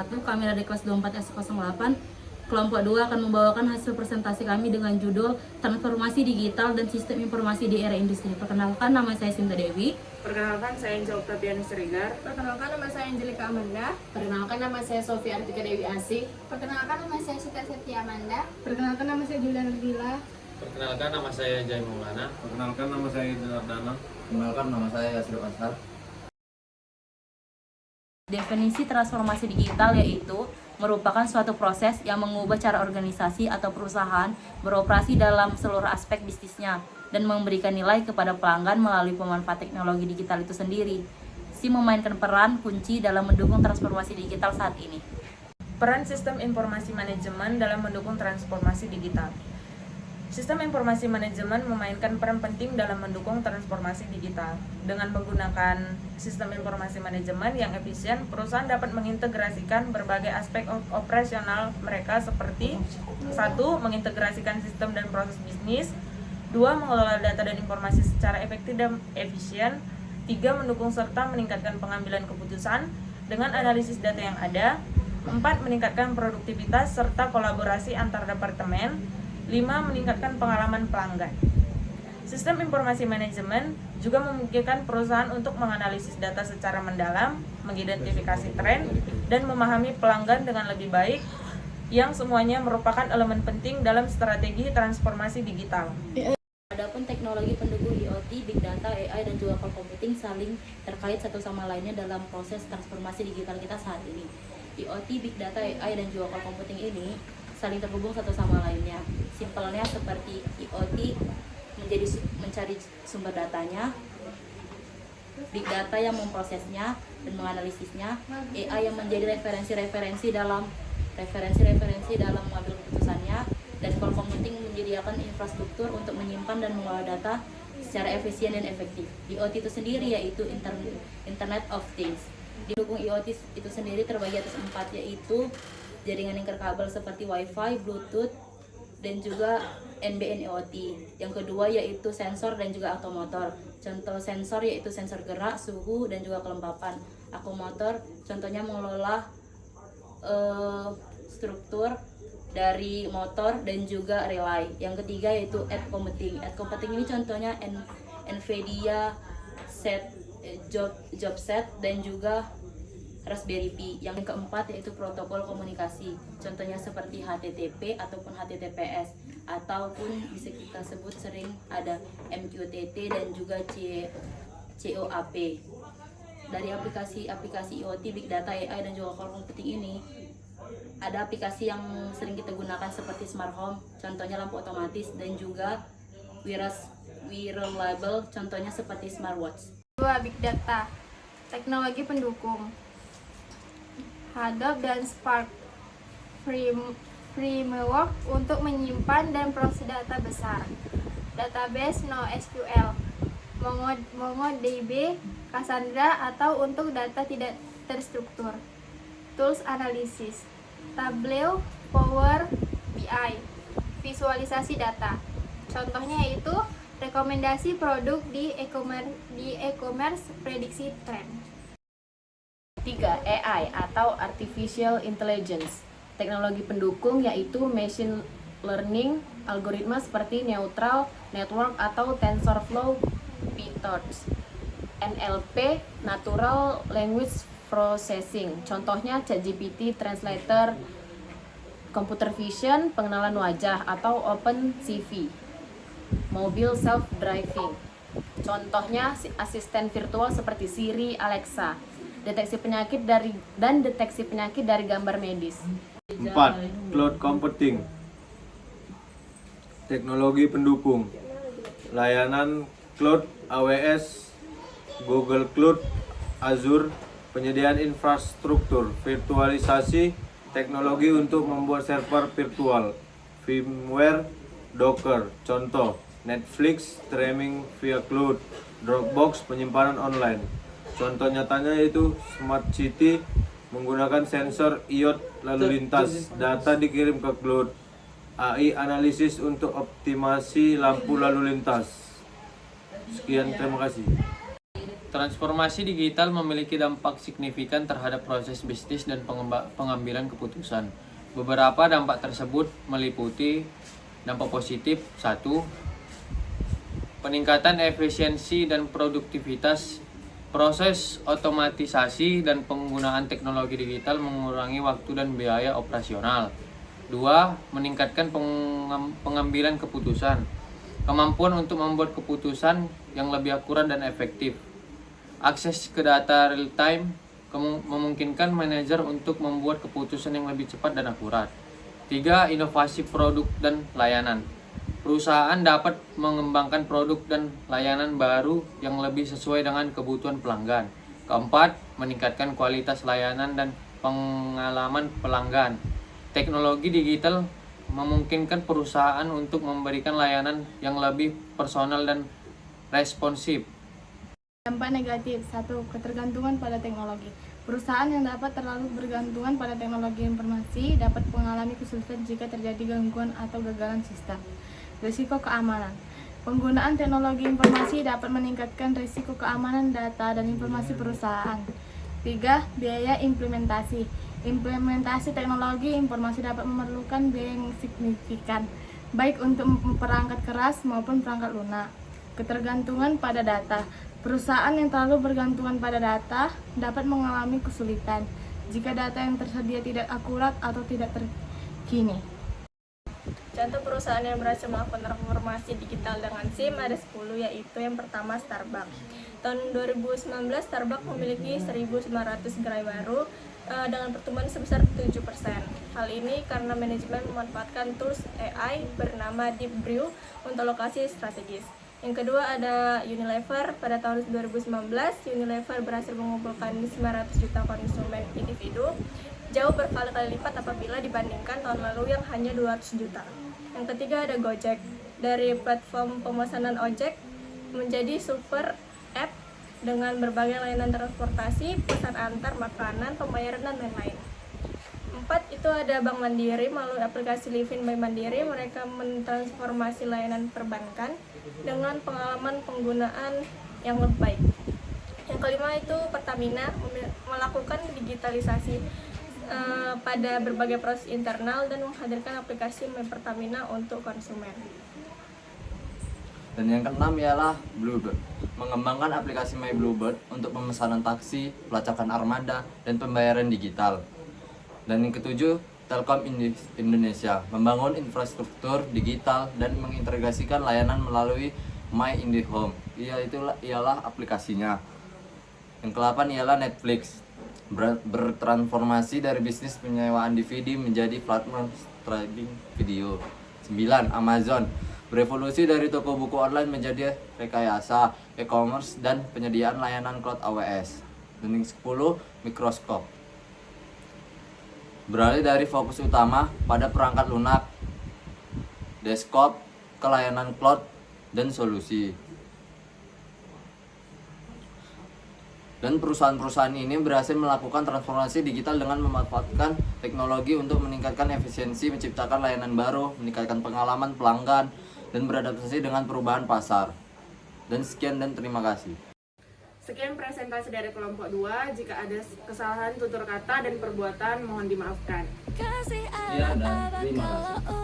wabarakatuh. Kami dari kelas 24S08 kelompok 2 akan membawakan hasil presentasi kami dengan judul Transformasi Digital dan Sistem Informasi di Era Industri. Perkenalkan, nama saya Sinta Dewi. Perkenalkan, saya Angel Octavianus Siregar. Perkenalkan, nama saya Angelika Amanda. Perkenalkan, nama saya Sofia Artika Dewi Asih. Perkenalkan, nama saya Sita Septia Amanda. Perkenalkan, nama saya Juliana Gila. Perkenalkan, nama saya Jai Maulana. Perkenalkan, nama saya Idin Ardana. Perkenalkan, nama saya Yasir Ashar. Definisi transformasi digital yaitu merupakan suatu proses yang mengubah cara organisasi atau perusahaan beroperasi dalam seluruh aspek bisnisnya dan memberikan nilai kepada pelanggan melalui pemanfaat teknologi digital itu sendiri. SIM memainkan peran kunci dalam mendukung transformasi digital saat ini. Peran sistem informasi manajemen dalam mendukung transformasi digital. Sistem informasi manajemen memainkan peran penting dalam mendukung transformasi digital. Dengan menggunakan sistem informasi manajemen yang efisien, perusahaan dapat mengintegrasikan berbagai aspek operasional mereka seperti 1. Mengintegrasikan sistem dan proses bisnis, 2. Mengelola data dan informasi secara efektif dan efisien, 3. Mendukung serta meningkatkan pengambilan keputusan dengan analisis data yang ada, 4. Meningkatkan produktivitas serta kolaborasi antar departemen, 5. Meningkatkan pengalaman pelanggan. Sistem informasi manajemen juga memungkinkan perusahaan untuk menganalisis data secara mendalam, mengidentifikasi tren, dan memahami pelanggan dengan lebih baik, yang semuanya merupakan elemen penting dalam strategi transformasi digital. Adapun teknologi pendukung IoT, Big Data, AI, dan juga cloud computing saling terkait satu sama lainnya dalam proses transformasi digital kita saat ini. IoT, Big Data, AI, dan juga cloud computing ini saling terhubung satu sama lainnya. Simpelnya seperti IoT mencari sumber datanya, Big Data yang memprosesnya dan menganalisisnya, AI yang menjadi referensi-referensi dalam mengambil keputusannya, dan cloud computing menyediakan infrastruktur untuk menyimpan dan mengelola data secara efisien dan efektif. IoT itu sendiri yaitu Internet of Things. Didukung IoT itu sendiri terbagi atas 4, yaitu jaringan lingkar kabel seperti Wi-Fi, Bluetooth, dan juga NBN IoT. Yang kedua yaitu sensor dan juga automotor. Contoh sensor yaitu sensor gerak, suhu, dan juga kelembapan. Akumotor contohnya mengelola struktur dari motor dan juga relay. Yang ketiga yaitu edge computing. Edge computing ini contohnya NVIDIA job set dan juga Raspberry Pi. Yang keempat yaitu protokol komunikasi. Contohnya seperti HTTP ataupun HTTPS, ataupun bisa kita sebut sering ada MQTT dan juga COAP. Dari aplikasi IoT, Big Data, AI, dan juga cloud computing ini, ada aplikasi yang sering kita gunakan seperti smart home, contohnya lampu otomatis, dan juga wearable, contohnya seperti smartwatch. 2. Big Data, teknologi pendukung. Hadoop dan Spark framework untuk menyimpan dan proses data besar. Database NoSQL, MongoDB, Cassandra atau untuk data tidak terstruktur. Tools analisis, Tableau, Power BI, visualisasi data. Contohnya yaitu rekomendasi produk di e-commerce, prediksi tren. 3. AI atau Artificial Intelligence. Teknologi pendukung yaitu machine learning, algoritma seperti neural network atau TensorFlow, PyTorch. NLP, Natural Language Processing. Contohnya ChatGPT, Translator, Computer Vision, pengenalan wajah atau OpenCV. Mobil self-driving. Contohnya asisten virtual seperti Siri, Alexa. Deteksi penyakit dari gambar medis. 4. Cloud computing. Teknologi pendukung. Layanan cloud AWS, Google Cloud, Azure, penyediaan infrastruktur, virtualisasi, teknologi untuk membuat server virtual, firmware, Docker, contoh Netflix, streaming via cloud, Dropbox, penyimpanan online. Contoh nyatanya yaitu Smart City menggunakan sensor IoT lalu lintas, data dikirim ke cloud, AI analisis untuk optimasi lampu lalu lintas. Sekian, terima kasih. Transformasi digital memiliki dampak signifikan terhadap proses bisnis dan pengambilan keputusan. Beberapa dampak tersebut meliputi dampak positif. 1. Peningkatan efisiensi dan produktivitas. Proses otomatisasi dan penggunaan teknologi digital mengurangi waktu dan biaya operasional. 2. Meningkatkan pengambilan keputusan. Kemampuan untuk membuat keputusan yang lebih akurat dan efektif. Akses ke data real time memungkinkan manajer untuk membuat keputusan yang lebih cepat dan akurat. 3. Inovasi produk dan layanan. Perusahaan dapat mengembangkan produk dan layanan baru yang lebih sesuai dengan kebutuhan pelanggan. 4. Meningkatkan kualitas layanan dan pengalaman pelanggan. Teknologi digital memungkinkan perusahaan untuk memberikan layanan yang lebih personal dan responsif. Dampak negatif. 1. Ketergantungan pada teknologi. Perusahaan yang dapat terlalu bergantungan pada teknologi informasi dapat mengalami kesulitan jika terjadi gangguan atau gagalan sistem. Risiko keamanan. Penggunaan teknologi informasi dapat meningkatkan risiko keamanan data dan informasi perusahaan. 3. Biaya implementasi. Implementasi teknologi informasi dapat memerlukan biaya yang signifikan, baik untuk perangkat keras maupun perangkat lunak. Ketergantungan pada data. Perusahaan yang terlalu bergantungan pada data dapat mengalami kesulitan jika data yang tersedia tidak akurat atau tidak terkini. Contoh perusahaan yang berhasil melakukan transformasi digital dengan SIM ada 10, yaitu yang pertama Starbucks. Tahun 2019 Starbucks memiliki 1.900 gerai baru dengan pertumbuhan sebesar 7%. Hal ini karena manajemen memanfaatkan tools AI bernama Deep Brew untuk lokasi strategis. Yang kedua ada Unilever. Pada tahun 2019, Unilever berhasil mengumpulkan 900 juta konsumen individu, jauh berkali-kali lipat apabila dibandingkan tahun lalu yang hanya 200 juta. Yang ketiga ada Gojek. Dari platform pemesanan ojek menjadi super app dengan berbagai layanan transportasi, pesan antar, makanan, pembayaran, dan lain-lain. 4. Itu ada Bank Mandiri. Melalui aplikasi Livin by Mandiri, mereka mentransformasi layanan perbankan dengan pengalaman penggunaan yang lebih baik. Yang kelima itu Pertamina, melakukan digitalisasi pada berbagai proses internal dan menghadirkan aplikasi My Pertamina untuk konsumen. Dan yang keenam ialah Bluebird, mengembangkan aplikasi My Bluebird untuk pemesanan taksi, pelacakan armada, dan pembayaran digital. Dan yang ketujuh, Telkom Indonesia, membangun infrastruktur digital dan mengintegrasikan layanan melalui My IndiHome. Ialah aplikasinya. Yang ke-8 ialah Netflix, bertransformasi dari bisnis penyewaan DVD menjadi platform streaming video. 9. Amazon, berevolusi dari toko buku online menjadi rekayasa, e-commerce, dan penyediaan layanan cloud AWS. Dan yang 10. Microsoft, beralih dari fokus utama pada perangkat lunak, desktop, ke layanan cloud, dan solusi. Dan perusahaan-perusahaan ini berhasil melakukan transformasi digital dengan memanfaatkan teknologi untuk meningkatkan efisiensi, menciptakan layanan baru, meningkatkan pengalaman pelanggan, dan beradaptasi dengan perubahan pasar. Dan sekian dan terima kasih. Sekian presentasi dari kelompok 2. Jika ada kesalahan tutur kata dan perbuatan mohon dimaafkan. Iya dan terima kasih.